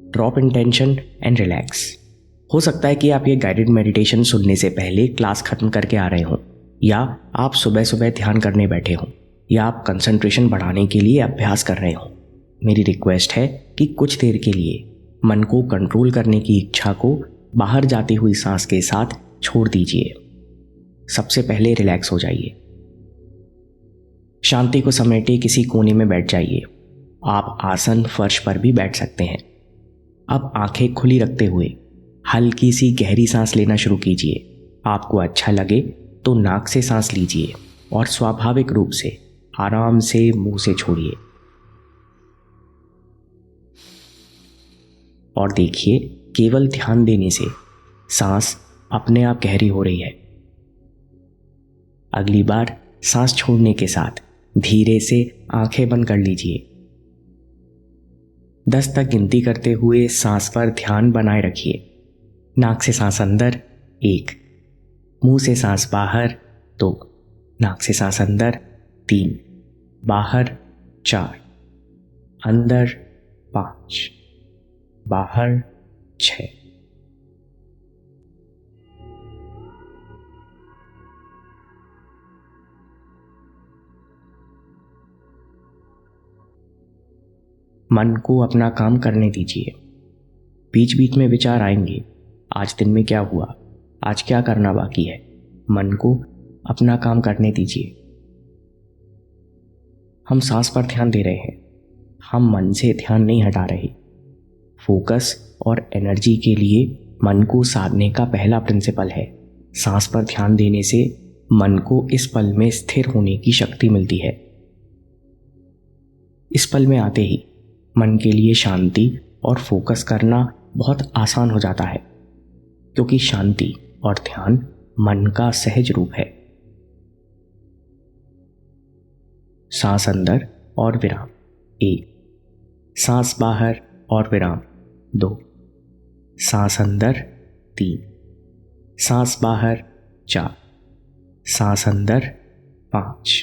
Drop in tension and relax. हो सकता है कि आप ये गाइडेड मेडिटेशन सुनने से पहले क्लास खत्म करके आ रहे हों, या आप सुबह सुबह ध्यान करने बैठे हों, या आप कंसंट्रेशन बढ़ाने के लिए अभ्यास कर रहे हों। मेरी रिक्वेस्ट है कि कुछ देर के लिए मन को कंट्रोल करने की इच्छा को बाहर जाती हुई सांस के साथ छोड़ दीजिए। सबसे पहले रिलैक्स हो जाइए। शांति को समेटे किसी कोने में बैठ जाइए। आप आसन फर्श पर भी बैठ सकते हैं। अब आंखें खुली रखते हुए हल्की सी गहरी सांस लेना शुरू कीजिए। आपको अच्छा लगे तो नाक से सांस लीजिए और स्वाभाविक रूप से आराम से मुंह से छोड़िए। और देखिए, केवल ध्यान देने से सांस अपने आप गहरी हो रही है। अगली बार सांस छोड़ने के साथ धीरे से आंखें बंद कर लीजिए। 10 तक गिनती करते हुए सांस पर ध्यान बनाए रखिए। नाक से सांस अंदर 1, मुंह से सांस बाहर 2, नाक से सांस अंदर 3, बाहर 4, अंदर 5, बाहर 6। मन को अपना काम करने दीजिए। बीच बीच में विचार आएंगे, आज दिन में क्या हुआ, आज क्या करना बाकी है। मन को अपना काम करने दीजिए। हम सांस पर ध्यान दे रहे हैं, हम मन से ध्यान नहीं हटा रहे। फोकस और एनर्जी के लिए मन को साधने का पहला प्रिंसिपल है, सांस पर ध्यान देने से मन को इस पल में स्थिर होने की शक्ति मिलती है। इस पल में आते ही मन के लिए शांति और फोकस करना बहुत आसान हो जाता है, क्योंकि शांति और ध्यान मन का सहज रूप है। सांस अंदर और विराम 1, सांस बाहर और विराम 2, सांस अंदर 3, सांस बाहर 4, सांस अंदर 5।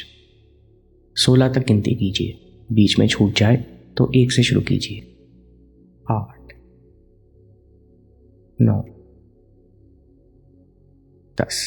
16 तक गिनती कीजिए। बीच में छूट जाए तो 1 से शुरू कीजिए। 8, 9, 10।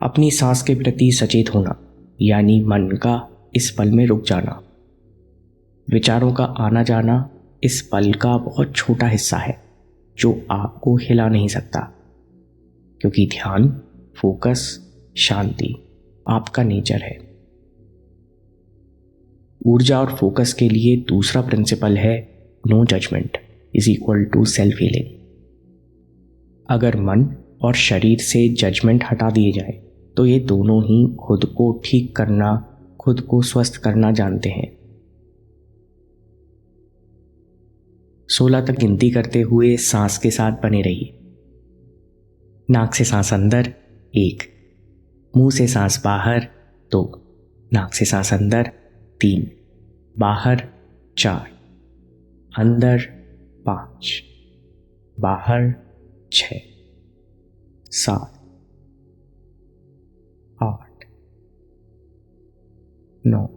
अपनी सांस के प्रति सचेत होना, यानी मन का इस पल में रुक जाना। विचारों का आना जाना इस पल का बहुत छोटा हिस्सा है जो आपको हिला नहीं सकता, क्योंकि ध्यान, फोकस, शांति आपका नेचर है। ऊर्जा और फोकस के लिए दूसरा प्रिंसिपल है no judgement is equal to self healing. अगर मन और शरीर से जजमेंट हटा दिए जाए तो ये दोनों ही खुद को ठीक करना, खुद को स्वस्थ करना जानते हैं। 16 तक गिनती करते हुए सांस के साथ बने रहिए। नाक से सांस अंदर 1, मुंह से सांस बाहर 2, नाक से सांस अंदर 3, बाहर 4, अंदर 5, बाहर 6, 7, 8, 9,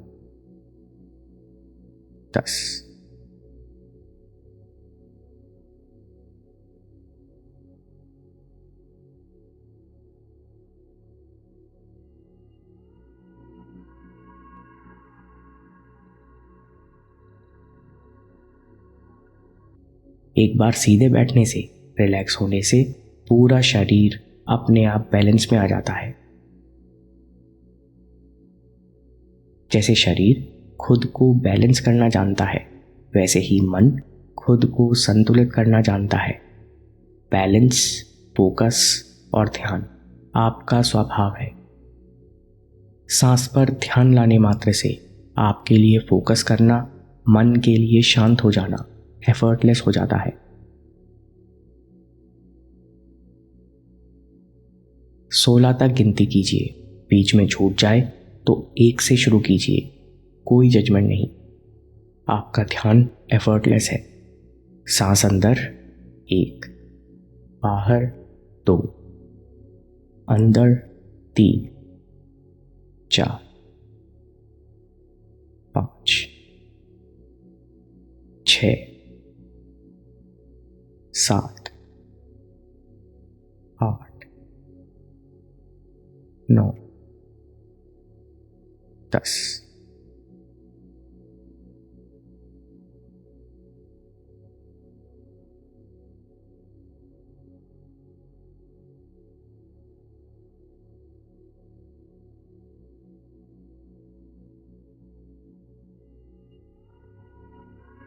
10। एक बार सीधे बैठने से, रिलैक्स होने से पूरा शरीर अपने आप बैलेंस में आ जाता है। जैसे शरीर खुद को बैलेंस करना जानता है, वैसे ही मन खुद को संतुलित करना जानता है। बैलेंस, फोकस और ध्यान आपका स्वभाव है। सांस पर ध्यान लाने मात्र से आपके लिए फोकस करना, मन के लिए शांत हो जाना एफर्टलेस हो जाता है। 16 तक गिनती कीजिए। बीच में छूट जाए तो 1 से शुरू कीजिए। कोई जजमेंट नहीं। आपका ध्यान एफर्टलेस है। सांस अंदर 1, बाहर 2, अंदर 3, 4, 5, 6, 7, 8, 9, 10।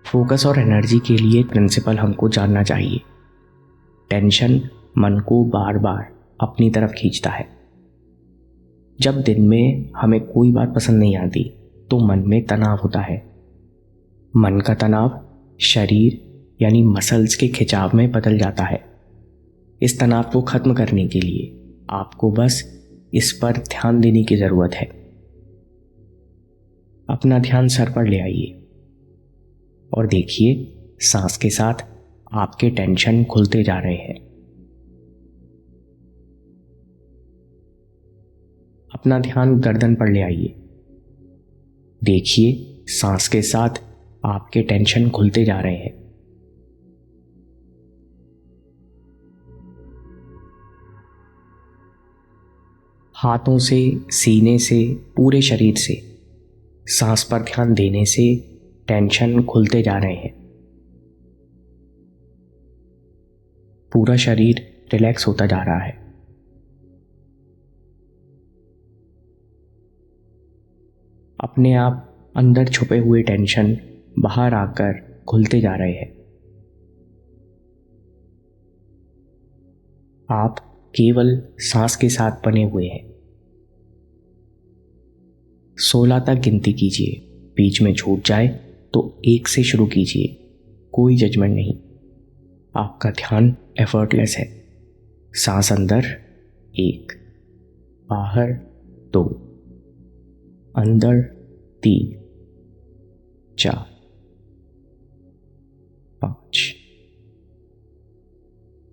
फोकस और एनर्जी के लिए प्रिंसिपल हमको जानना चाहिए। टेंशन मन को बार बार अपनी तरफ खींचता है। जब दिन में हमें कोई बात पसंद नहीं आती तो मन में तनाव होता है। मन का तनाव शरीर यानी मसल्स के खिंचाव में बदल जाता है। इस तनाव को खत्म करने के लिए आपको बस इस पर ध्यान देने की जरूरत है। अपना ध्यान सर पर ले आइए और देखिए सांस के साथ आपके टेंशन खुलते जा रहे हैं। अपना ध्यान गर्दन पर ले आइए। देखिए सांस के साथ आपके टेंशन खुलते जा रहे हैं। हाथों से, सीने से, पूरे शरीर से सांस पर ध्यान देने से टेंशन खुलते जा रहे हैं। पूरा शरीर रिलैक्स होता जा रहा है। अपने आप अंदर छुपे हुए टेंशन बाहर आकर खुलते जा रहे हैं। आप केवल सांस के साथ बने हुए हैं। 16 तक गिनती कीजिए। बीच में छूट जाए तो 1 से शुरू कीजिए। कोई जजमेंट नहीं। आपका ध्यान एफर्टलेस है। सांस अंदर 1, बाहर 2, अंदर 3, 4, 5,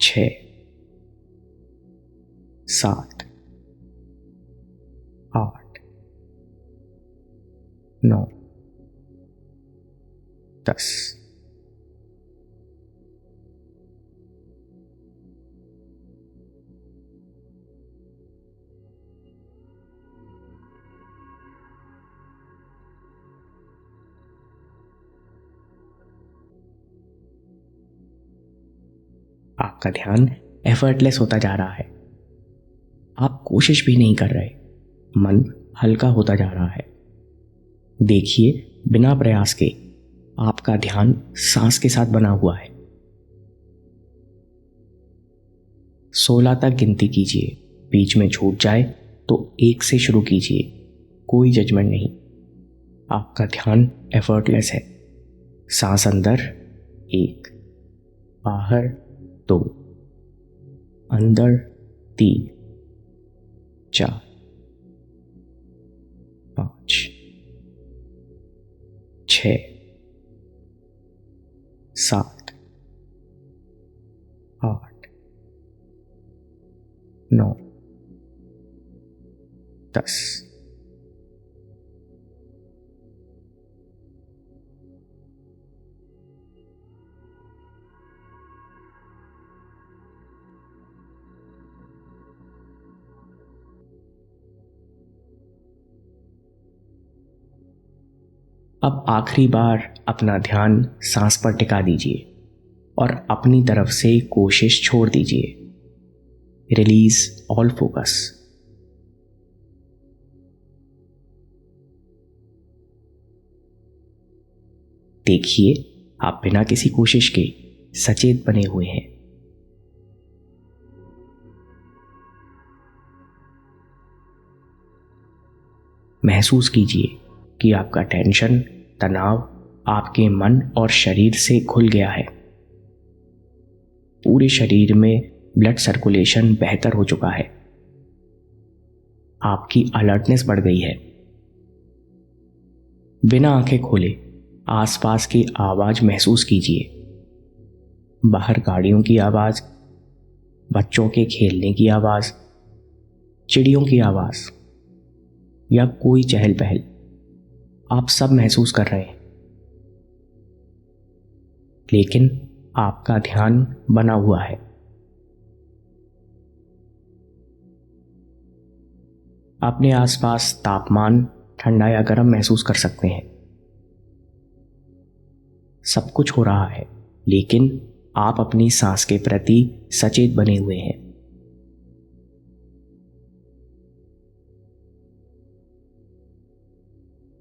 6, 7, 8, 9, 10। आपका ध्यान एफर्टलेस होता जा रहा है। आप कोशिश भी नहीं कर रहे। मन हल्का होता जा रहा है। देखिए बिना प्रयास के आपका ध्यान सांस के साथ बना हुआ है। 16 तक गिनती कीजिए। बीच में छूट जाए तो 1 से शुरू कीजिए। कोई जजमेंट नहीं। आपका ध्यान एफर्टलेस है। सांस अंदर 1, बाहर 2, अंदर 3, 4, 5, 6, 7, 8, 9, 10। अब आखिरी बार अपना ध्यान सांस पर टिका दीजिए और अपनी तरफ से कोशिश छोड़ दीजिए। Release all focus. देखिए आप बिना किसी कोशिश के सचेत बने हुए हैं। महसूस कीजिए कि आपका टेंशन, तनाव आपके मन और शरीर से खुल गया है। पूरे शरीर में ब्लड सर्कुलेशन बेहतर हो चुका है। आपकी अलर्टनेस बढ़ गई है। बिना आंखें खोले आसपास की आवाज़ महसूस कीजिए। बाहर गाड़ियों की आवाज़, बच्चों के खेलने की आवाज़, चिड़ियों की आवाज़ या कोई चहल पहल, आप सब महसूस कर रहे हैं। लेकिन आपका ध्यान बना हुआ है। अपने आसपास तापमान ठंडा या गर्म महसूस कर सकते हैं। सब कुछ हो रहा है, लेकिन आप अपनी सांस के प्रति सचेत बने हुए हैं।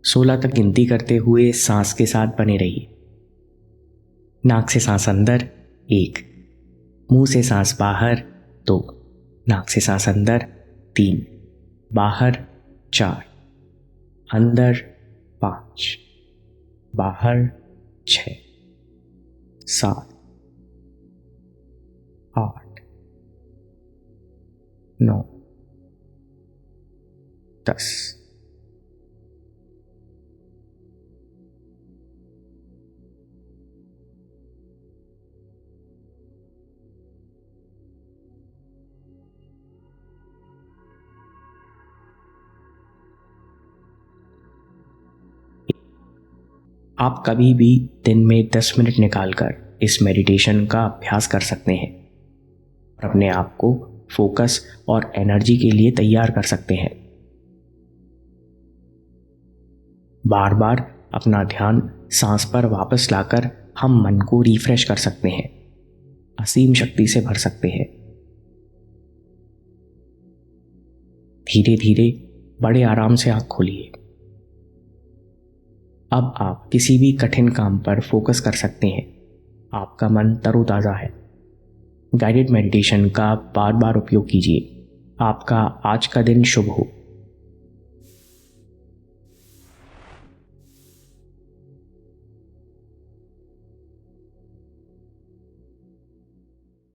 सोलह तक गिनती करते हुए सांस के साथ बने रहिए। नाक से सांस अंदर 1, मुंह से सांस बाहर 2, नाक से सांस अंदर 3, बाहर 4, अंदर 5, बाहर 6, 7, 8, 9, 10। आप कभी भी दिन में 10 मिनट निकालकर इस मेडिटेशन का अभ्यास कर सकते हैं और अपने आप को फोकस और एनर्जी के लिए तैयार कर सकते हैं। बार बार अपना ध्यान सांस पर वापस लाकर हम मन को रिफ्रेश कर सकते हैं, असीम शक्ति से भर सकते हैं। धीरे धीरे बड़े आराम से आँख खोलिए। अब आप किसी भी कठिन काम पर फोकस कर सकते हैं। आपका मन तरोताज़ा है। गाइडेड मेडिटेशन का बार बार उपयोग कीजिए। आपका आज का दिन शुभ हो।